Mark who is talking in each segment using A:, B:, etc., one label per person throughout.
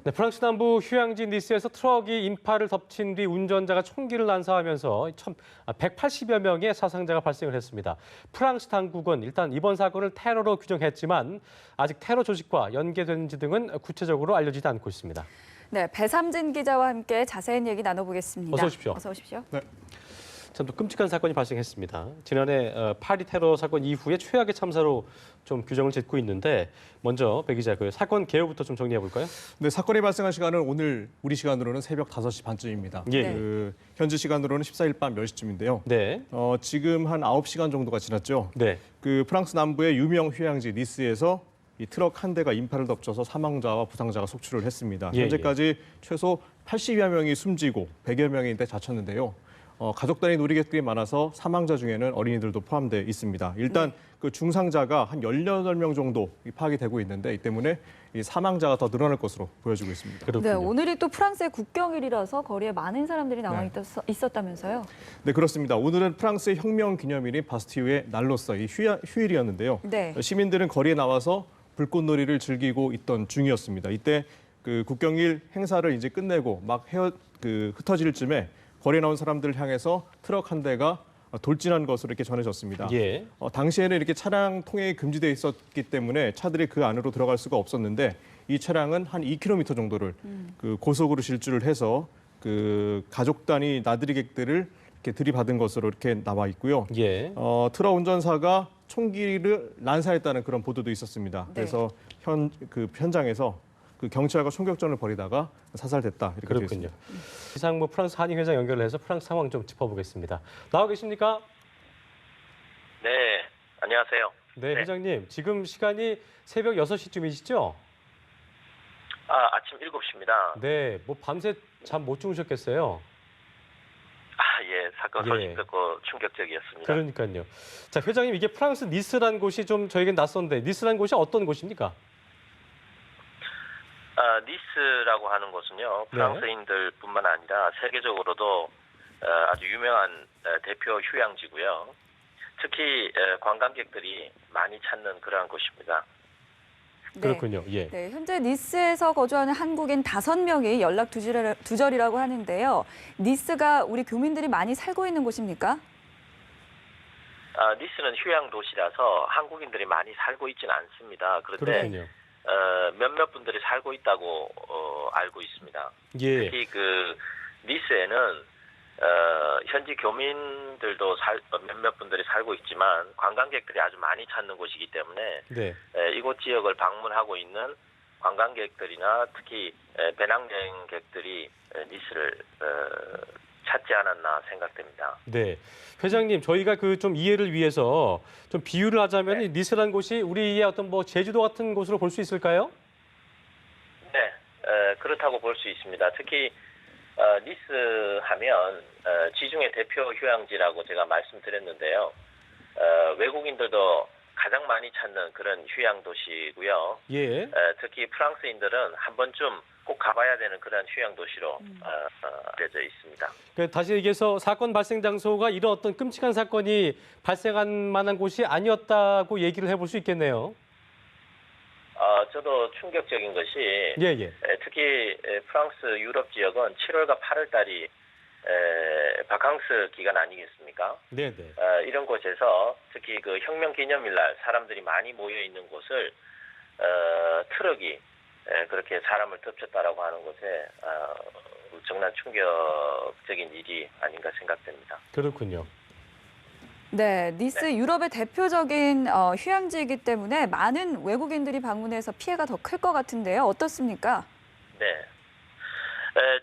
A: 네, 프랑스 남부 휴양지 니스에서 트럭이 인파를 덮친 뒤 운전자가 총기를 난사하면서 180여 명의 사상자가 발생을 했습니다. 프랑스 당국은 일단 이번 사건을 테러로 규정했지만 아직 테러 조직과 연계되는지 등은 구체적으로 알려지지 않고 있습니다.
B: 네, 배삼진 기자와 함께 자세한 얘기 나눠보겠습니다.
A: 어서 오십시오.
B: 어서 오십시오.
C: 네.
A: 참 또 끔찍한 사건이 발생했습니다. 지난해 파리 테러 사건 이후에 최악의 참사로 좀 규정을 짓고 있는데 먼저 배 기자 그 사건 개요부터 좀 정리해 볼까요?
C: 네, 사건이 발생한 시간은 오늘 우리 시간으로는 새벽 5시 반쯤입니다.
A: 예.
C: 현지 시간으로는 14일 밤 10시쯤인데요.
A: 네.
C: 지금 한 9시간 정도가 지났죠.
A: 네.
C: 그 프랑스 남부의 유명 휴양지 니스에서 이 트럭 한 대가 인파를 덮쳐서 사망자와 부상자가 속출을 했습니다.
A: 예,
C: 현재까지 최소 80여 명이 숨지고 100여 명인데 다쳤는데요. 가족 단위 놀이객들이 많아서 사망자 중에는 어린이들도 포함되어 있습니다. 일단 그 중상자가 한 18명 정도 파악이 되고 있는데 이 때문에 이 사망자가 더 늘어날 것으로 보여지고 있습니다.
A: 그렇군요.
B: 네, 오늘이 또 프랑스의 국경일이라서 거리에 많은 사람들이 나와 있었다면서요?
C: 네, 그렇습니다. 오늘은 프랑스의 혁명 기념일인 바스티유의 날로서 이 휴일이었는데요.
B: 네.
C: 시민들은 거리에 나와서 불꽃놀이를 즐기고 있던 중이었습니다. 이때 그 국경일 행사를 이제 끝내고 막 흩어질 쯤에 거리에 나온 사람들을 향해서 트럭 한 대가 돌진한 것으로 이렇게 전해졌습니다.
A: 예.
C: 당시에는 이렇게 차량 통행이 금지되어 있었기 때문에 차들이 그 안으로 들어갈 수가 없었는데 이 차량은 한 2km 정도를 그 고속으로 질주를 해서 그 가족 단위 나들이객들을 이렇게 들이받은 것으로 이렇게 나와 있고요.
A: 예.
C: 트럭 운전사가 총기를 난사했다는 그런 보도도 있었습니다.
B: 네.
C: 그래서 현장에서 그 경찰과 총격전을 벌이다가 사살됐다 이렇게 되어
A: 그렇군요.
C: 있습니다.
A: 이상무 프랑스 한인 회장 연결을 해서 프랑스 상황 좀 짚어보겠습니다. 나와 계십니까?
D: 네, 안녕하세요.
A: 네, 회장님. 지금 시간이 새벽 6시쯤이시죠?
D: 아침 7시입니다.
A: 네, 뭐 밤새 잠 못 주무셨겠어요?
D: 예, 사건
A: 예.
D: 소식 듣고 충격적이었습니다.
A: 그러니까요. 자, 회장님, 이게 프랑스 니스라는 곳이 좀 저에겐 낯선데 니스라는 곳이 어떤 곳입니까?
D: 니스라고 하는 곳은요,
A: 네.
D: 프랑스인들뿐만 아니라 세계적으로도 아주 유명한 대표 휴양지고요. 특히 관광객들이 많이 찾는 그러한 곳입니다.
B: 네.
A: 그렇군요. 예.
B: 네, 현재 니스에서 거주하는 한국인 5명이 연락 두절이라고 하는데요. 니스가 우리 교민들이 많이 살고 있는 곳입니까?
D: 니스는 휴양 도시라서 한국인들이 많이 살고 있지는 않습니다. 그런데
A: 그렇군요.
D: 몇몇 분들이 살고 있다고 알고 있습니다.
A: 예.
D: 특히 그 니스에는 현지 교민들도 몇몇 분들이 살고 있지만 관광객들이 아주 많이 찾는 곳이기 때문에
A: 네.
D: 이곳 지역을 방문하고 있는 관광객들이나 특히 배낭여행객들이 니스를 찾지 않았나 생각됩니다.
A: 네. 회장님, 저희가 그 좀 이해를 위해서 좀 비유를 하자면
D: 네.
A: 니스라는 곳이 우리의 어떤 뭐 제주도 같은 곳으로 볼 수 있을까요?
D: 네, 그렇다고 볼 수 있습니다. 특히 니스 하면 지중해 대표 휴양지라고 제가 말씀드렸는데요. 외국인들도 가장 많이 찾는 그런 휴양 도시고요.
A: 예.
D: 특히 프랑스인들은 한 번쯤 꼭 가봐야 되는 그런 휴양 도시로 알려져 있습니다.
A: 다시 얘기해서 사건 발생 장소가 이런 어떤 끔찍한 사건이 발생한 만한 곳이 아니었다고 얘기를 해볼 수 있겠네요.
D: 저도 충격적인 것이
A: 예.
D: 특히 프랑스 유럽 지역은 7월과 8월 달이 바캉스 기간 아니겠습니까?
A: 네네.
D: 이런 곳에서 특히 그 혁명 기념일날 사람들이 많이 모여 있는 곳을 트럭이 그렇게 사람을 덮쳤다라고 하는 것에 엄청난 충격적인 일이 아닌가 생각됩니다.
A: 그렇군요.
B: 네, 니스 유럽의 대표적인 휴양지이기 때문에 많은 외국인들이 방문해서 피해가 더 클 것 같은데요. 어떻습니까?
D: 네.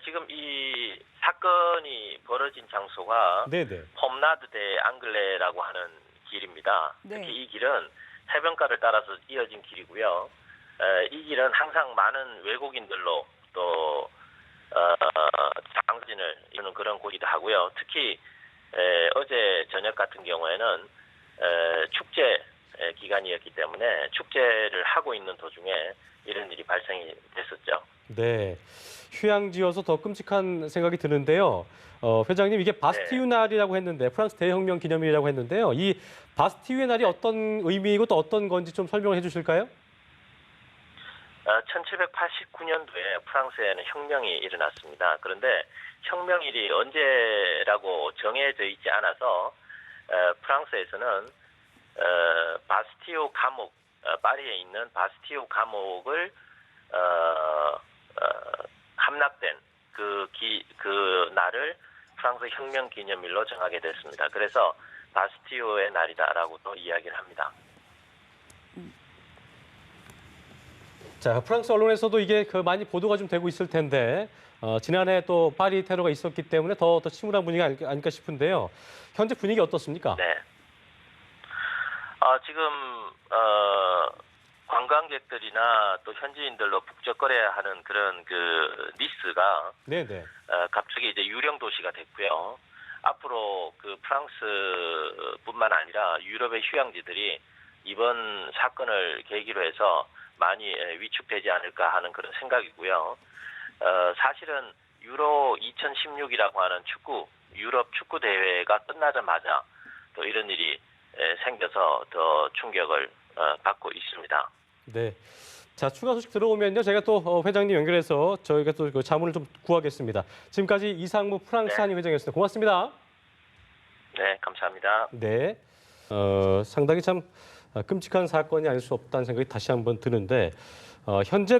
D: 지금 이 사건이 벌어진 장소가
A: 네네.
D: 폼나드 대 앙글레라고 하는 길입니다.
B: 네.
D: 특히 이 길은 해변가를 따라서 이어진 길이고요. 이 길은 항상 많은 외국인들로 또 장진을 이루는 그런 곳이기도 하고요. 특히 어제 저녁 같은 경우에는 축제 기간이었기 때문에 축제를 하고 있는 도중에 이런 일이 발생이 됐었죠.
A: 네. 휴양지여서 더 끔찍한 생각이 드는데요. 회장님, 이게 바스티유 날이라고 했는데 프랑스 대혁명 기념일이라고 했는데요. 이 바스티유의 날이 어떤 의미이고 또 어떤 건지 좀 설명을 해주실까요?
D: 1789년도에 프랑스에는 혁명이 일어났습니다. 그런데 혁명일이 언제라고 정해져 있지 않아서 프랑스에서는 바스티오 감옥, 파리에 있는 바스티오 감옥을 함락된 그 날을 프랑스 혁명 기념일로 정하게 됐습니다. 그래서 바스티오의 날이다라고도 이야기를 합니다.
A: 자, 프랑스 언론에서도 이게 많이 보도가 좀 되고 있을 텐데 지난해 또 파리 테러가 있었기 때문에 더 침울한 분위기가 아닐까 싶은데요. 현재 분위기 어떻습니까?
D: 네. 지금 관광객들이나 또 현지인들로 북적거려하는 그런 니스가
A: 네네.
D: 갑자기 이제 유령 도시가 됐고요. 앞으로 프랑스뿐만 아니라 유럽의 휴양지들이 이번 사건을 계기로 해서 많이 위축되지 않을까 하는 그런 생각이고요. 사실은 유로 2016이라고 하는 유럽 축구 대회가 끝나자마자 또 이런 일이 생겨서 더 충격을 받고 있습니다.
A: 네. 자, 추가 소식 들어오면요. 제가 또 회장님 연결해서 저희가 또 그 자문을 좀 구하겠습니다. 지금까지 이상무 프랑스 한인 회장이었습니다. 고맙습니다.
D: 네, 감사합니다.
A: 네. 상당히 참 끔찍한 사건이 아닐 수 없다는 생각이 다시 한번 드는데 현재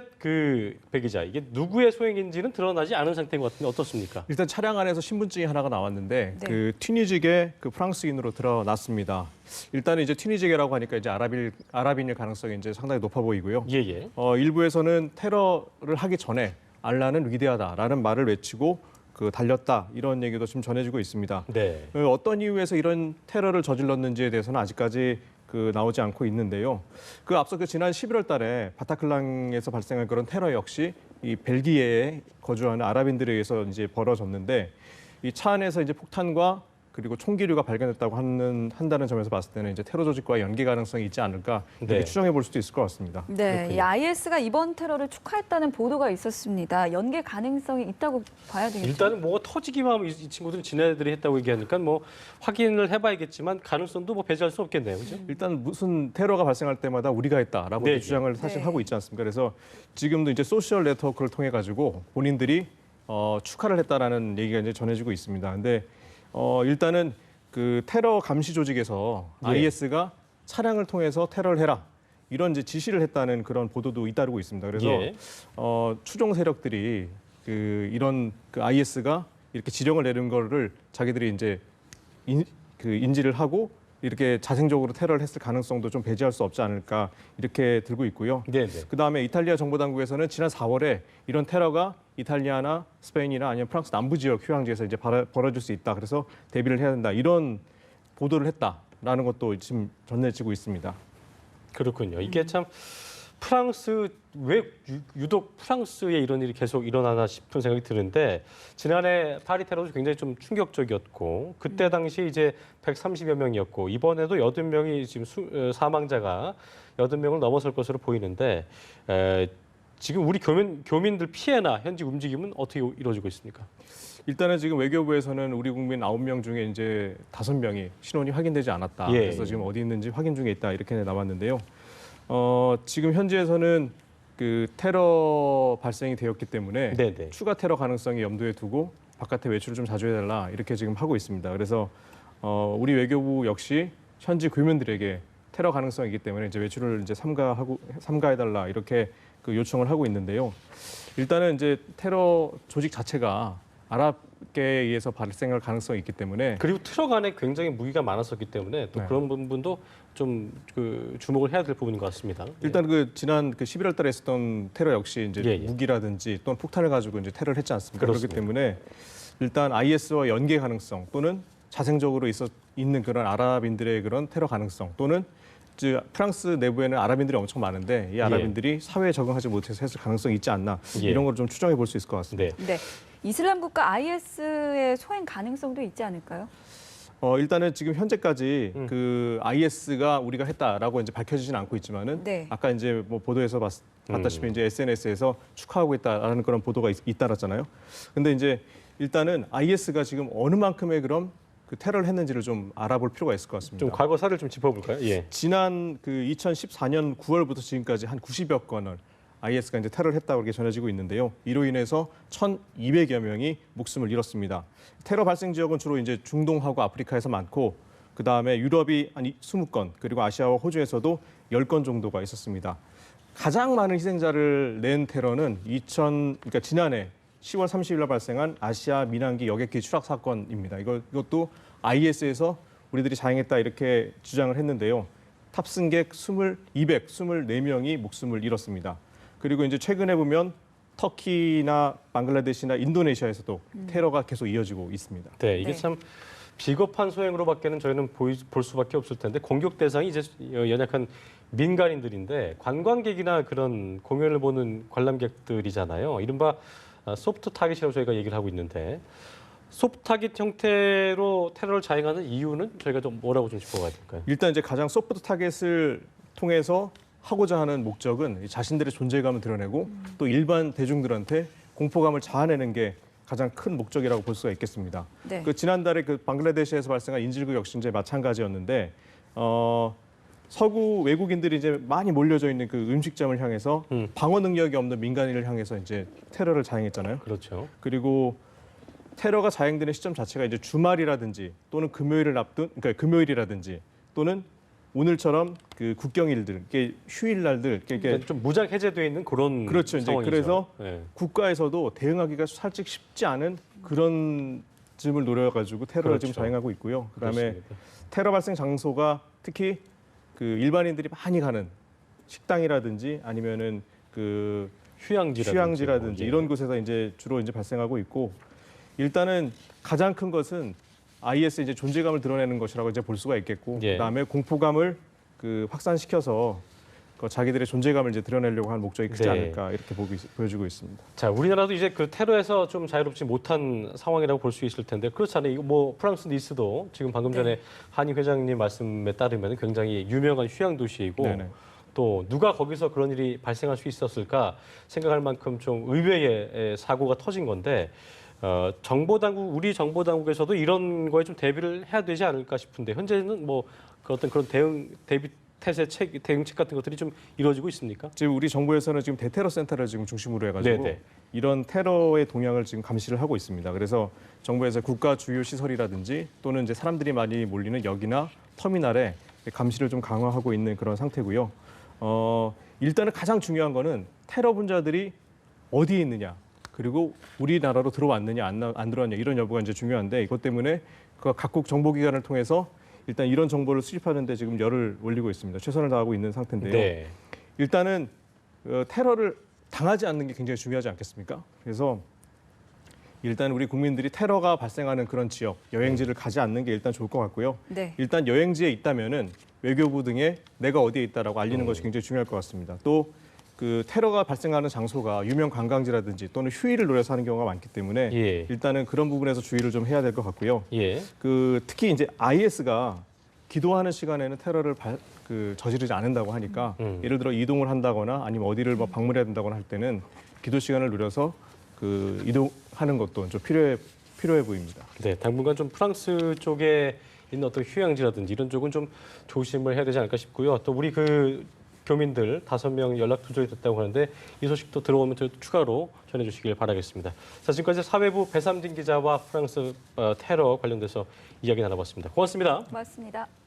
A: 배 기자, 이게 누구의 소행인지는 드러나지 않은 상태인 것 같은데 어떻습니까?
C: 일단 차량 안에서 신분증이 하나가 나왔는데
B: 네.
C: 튀니지계 프랑스인으로 드러났습니다. 일단은 이제 튀니지계라고 하니까 이제 아랍인일 가능성이 이제 상당히 높아 보이고요.
A: 예예.
C: 일부에서는 테러를 하기 전에 알라는 위대하다라는 말을 외치고 달렸다 이런 얘기도 지금 전해지고 있습니다.
A: 네.
C: 어떤 이유에서 이런 테러를 저질렀는지에 대해서는 아직까지 나오지 않고 있는데요. 앞서 지난 11월 달에 바타클랑에서 발생한 그런 테러 역시 이 벨기에에 거주하는 아랍인들에 의해서 이제 벌어졌는데 이 차 안에서 이제 폭탄과 그리고 총기류가 발견됐다고 한다는 점에서 봤을 때는 이제 테러 조직과 연계 가능성이 있지 않을까 이렇게
A: 네.
C: 추정해 볼 수도 있을 것 같습니다.
B: 네, 이 IS가 이번 테러를 축하했다는 보도가 있었습니다. 연계 가능성이 있다고 봐야 되겠죠?
A: 일단은 뭐가 터지기만 하면 이 친구들은 지네들이 했다고 얘기하니까 확인을 해봐야겠지만 가능성도 배제할 수 없겠네요. 그죠?
C: 일단 무슨 테러가 발생할 때마다 우리가 했다라고
A: 네.
C: 주장을 사실
B: 네.
C: 하고 있지 않습니까? 그래서 지금도 이제 소셜 네트워크를 통해 가지고 본인들이 축하를 했다라는 얘기가 이제 전해지고 있습니다. 근데 일단은 테러 감시 조직에서
A: 예.
C: IS가 차량을 통해서 테러를 해라 이런 이제 지시를 했다는 그런 보도도 잇따르고 있습니다. 그래서
A: 예.
C: 추종 세력들이 이런 IS가 이렇게 지령을 내린 거를 자기들이 이제 인지를 하고 이렇게 자생적으로 테러를 했을 가능성도 좀 배제할 수 없지 않을까 이렇게 들고 있고요.
A: 네네.
C: 그다음에 이탈리아 정보 당국에서는 지난 4월에 이런 테러가 이탈리아나 스페인이나 아니면 프랑스 남부 지역 휴양지에서 이제 벌어질 수 있다. 그래서 대비를 해야 된다. 이런 보도를 했다라는 것도 지금 전해지고 있습니다.
A: 그렇군요. 이게 참 프랑스 왜 유독 프랑스에 이런 일이 계속 일어나나 싶은 생각이 드는데 지난해 파리 테러도 굉장히 좀 충격적이었고 그때 당시 이제 130여 명이었고 이번에도 80명이 지금 사망자가 80명을 넘어설 것으로 보이는데 지금 우리 교민들 피해나 현지 움직임은 어떻게 이루어지고 있습니까?
C: 일단은 지금 외교부에서는 우리 국민 9명 중에 이제 5명이 신원이 확인되지 않았다.
A: 예.
C: 그래서 지금 어디 있는지 확인 중에 있다. 이렇게 나왔는데요. 지금 현지에서는 테러 발생이 되었기 때문에
A: 네네.
C: 추가 테러 가능성이 염두에 두고 바깥에 외출을 좀 자주 해달라 이렇게 지금 하고 있습니다. 그래서 우리 외교부 역시 현지 교민들에게 테러 가능성이기 때문에 이제 외출을 이제 삼가해달라 이렇게 요청을 하고 있는데요. 일단은 이제 테러 조직 자체가 아랍계에 의해서 발생할 가능성이 있기 때문에
A: 그리고 트럭 안에 굉장히 무기가 많았었기 때문에 또
C: 네.
A: 그런 부분도 좀 주목을 해야 될 부분인 것 같습니다.
C: 일단 지난 11월 달에 있었던 테러 역시 이제
A: 예.
C: 무기라든지 또는 폭탄을 가지고 이제 테러를 했지 않습니까?
A: 그렇습니다.
C: 그렇기 때문에 일단 IS와 연계 가능성 또는 자생적으로 있는 그런 아랍인들의 그런 테러 가능성 또는 프랑스 내부에는 아랍인들이 엄청 많은데 이 아랍인들이 사회에 적응하지 못해서 했을 가능성이 있지 않나
A: 예.
C: 이런 걸 좀 추정해 볼 수 있을 것 같습니다.
A: 네.
B: 네, 이슬람 국가 IS의 소행 가능성도 있지 않을까요?
C: 일단은 지금 현재까지 IS가 우리가 했다라고 이제 밝혀지진 않고 있지만은
B: 네.
C: 아까 이제 보도에서 봤다시피 이제 SNS에서 축하하고 있다라는 그런 보도가 잇따랐잖아요. 근데 이제 일단은 IS가 지금 어느 만큼의 그런 테러를 했는지를 좀 알아볼 필요가 있을 것 같습니다.
A: 좀 과거사를 좀 짚어볼까요? 예.
C: 지난 2014년 9월부터 지금까지 한 90여 건을 IS가 이제 테러를 했다고 이렇게 전해지고 있는데요. 이로 인해서 1,200여 명이 목숨을 잃었습니다. 테러 발생 지역은 주로 이제 중동하고 아프리카에서 많고 그 다음에 유럽이 한 20건 그리고 아시아와 호주에서도 10건 정도가 있었습니다. 가장 많은 희생자를 낸 테러는 그러니까 지난해 10월 30일 날 발생한 아시아 민항기 여객기 추락 사건입니다. 이것도 IS에서 우리들이 자행했다 이렇게 주장을 했는데요. 탑승객 224명이 목숨을 잃었습니다. 그리고 이제 최근에 보면 터키나 방글라데시나 인도네시아에서도 테러가 계속 이어지고 있습니다.
A: 네, 이게
B: 네.
A: 참 비겁한 소행으로밖에는 저희는 볼 수밖에 없을 텐데 공격 대상이 이제 연약한 민간인들인데 관광객이나 그런 공연을 보는 관람객들이잖아요. 이른바 소프트 타깃이라고 저희가 얘기를 하고 있는데 소프트 타깃 형태로 테러를 자행하는 이유는 저희가 좀 뭐라고 좀 짚어봐야 될까요?
C: 일단 이제 가장 소프트 타겟을 통해서 하고자 하는 목적은 자신들의 존재감을 드러내고 또 일반 대중들한테 공포감을 자아내는 게 가장 큰 목적이라고 볼 수가 있겠습니다.
B: 네.
C: 그 지난달에 그 방글라데시에서 발생한 인질극 역시 이제 마찬가지였는데 서구 외국인들이 이제 많이 몰려져 있는 그 음식점을 향해서 방어 능력이 없는 민간인을 향해서 이제 테러를 자행했잖아요.
A: 그렇죠.
C: 그리고 테러가 자행되는 시점 자체가 이제 주말이라든지 또는 그러니까 금요일이라든지 또는 오늘처럼 그 국경일들, 휴일날들,
A: 그러니까 좀 무장 해제되어 있는 그런
C: 그렇죠. 이제
A: 상황이죠.
C: 그래서
A: 네.
C: 국가에서도 대응하기가 살짝 쉽지 않은 그런 점을 노려가지고 테러를 지금
A: 그렇죠.
C: 자행하고 있고요. 그다음에
A: 그렇습니다.
C: 테러 발생 장소가 특히 그 일반인들이 많이 가는 식당이라든지 아니면은 그 휴양지라든지
A: 뭐, 예.
C: 이런 곳에서 이제 주로 이제 발생하고 있고 일단은 가장 큰 것은 IS의 이제 존재감을 드러내는 것이라고 이제 볼 수가 있겠고
A: 예.
C: 그다음에 공포감을 그 확산시켜서 그 자기들의 존재감을 이제 드러내려고 하는 목적이 크지
A: 네.
C: 않을까 이렇게 보여지고 있습니다.
A: 자, 우리나라도 이제 그 테러에서 좀 자유롭지 못한 상황이라고 볼 수 있을 텐데 그렇잖아요. 이거 뭐 프랑스 니스도 지금 방금 전에 한희 회장님 말씀에 따르면 굉장히 유명한 휴양 도시이고
C: 네네.
A: 또 누가 거기서 그런 일이 발생할 수 있었을까 생각할 만큼 좀 의외의 사고가 터진 건데 우리 정보 당국에서도 이런 거에 좀 대비를 해야 되지 않을까 싶은데 현재는 뭐 그 어떤 그런 대응책 같은 것들이 좀 이루어지고 있습니까?
C: 지금 우리 정부에서는 지금 대테러 센터를 지금 중심으로 해가지고
A: 네네.
C: 이런 테러의 동향을 지금 감시를 하고 있습니다. 그래서 정부에서 국가 주요 시설이라든지 또는 이제 사람들이 많이 몰리는 역이나 터미널에 감시를 좀 강화하고 있는 그런 상태고요. 일단은 가장 중요한 거는 테러 분자들이 어디에 있느냐, 그리고 우리나라로 들어왔느냐 안 들어왔냐 이런 여부가 이제 중요한데 이것 때문에 그 각국 정보기관을 통해서 일단 이런 정보를 수집하는 데 지금 열을 올리고 있습니다. 최선을 다하고 있는 상태인데요.
A: 네.
C: 일단은 테러를 당하지 않는 게 굉장히 중요하지 않겠습니까? 그래서 일단 우리 국민들이 테러가 발생하는 그런 지역, 여행지를 가지 않는 게 일단 좋을 것 같고요.
B: 네.
C: 일단 여행지에 있다면은 외교부 등에 내가 어디에 있다라고 알리는 것이 굉장히 중요할 것 같습니다. 또 그 테러가 발생하는 장소가 유명 관광지라든지 또는 휴일을 노려서 하는 경우가 많기 때문에
A: 예.
C: 일단은 그런 부분에서 주의를 좀 해야 될 것 같고요.
A: 예.
C: 그 특히 이제 IS가 기도하는 시간에는 테러를 저지르지 않는다고 하니까 예를 들어 이동을 한다거나 아니면 어디를 뭐 방문해야 된다거나 할 때는 기도 시간을 노려서 그 이동하는 것도 좀 필요해 보입니다.
A: 네, 당분간 좀 프랑스 쪽에 있는 어떤 휴양지라든지 이런 쪽은 좀 조심을 해야 되지 않을까 싶고요. 또 우리 그 교민들 5명 연락 두절이 됐다고 하는데 이 소식도 들어오면 또 추가로 전해주시길 바라겠습니다. 자, 지금까지 사회부 배삼진 기자와 프랑스 테러 관련돼서 이야기 나눠봤습니다. 고맙습니다.
B: 고맙습니다.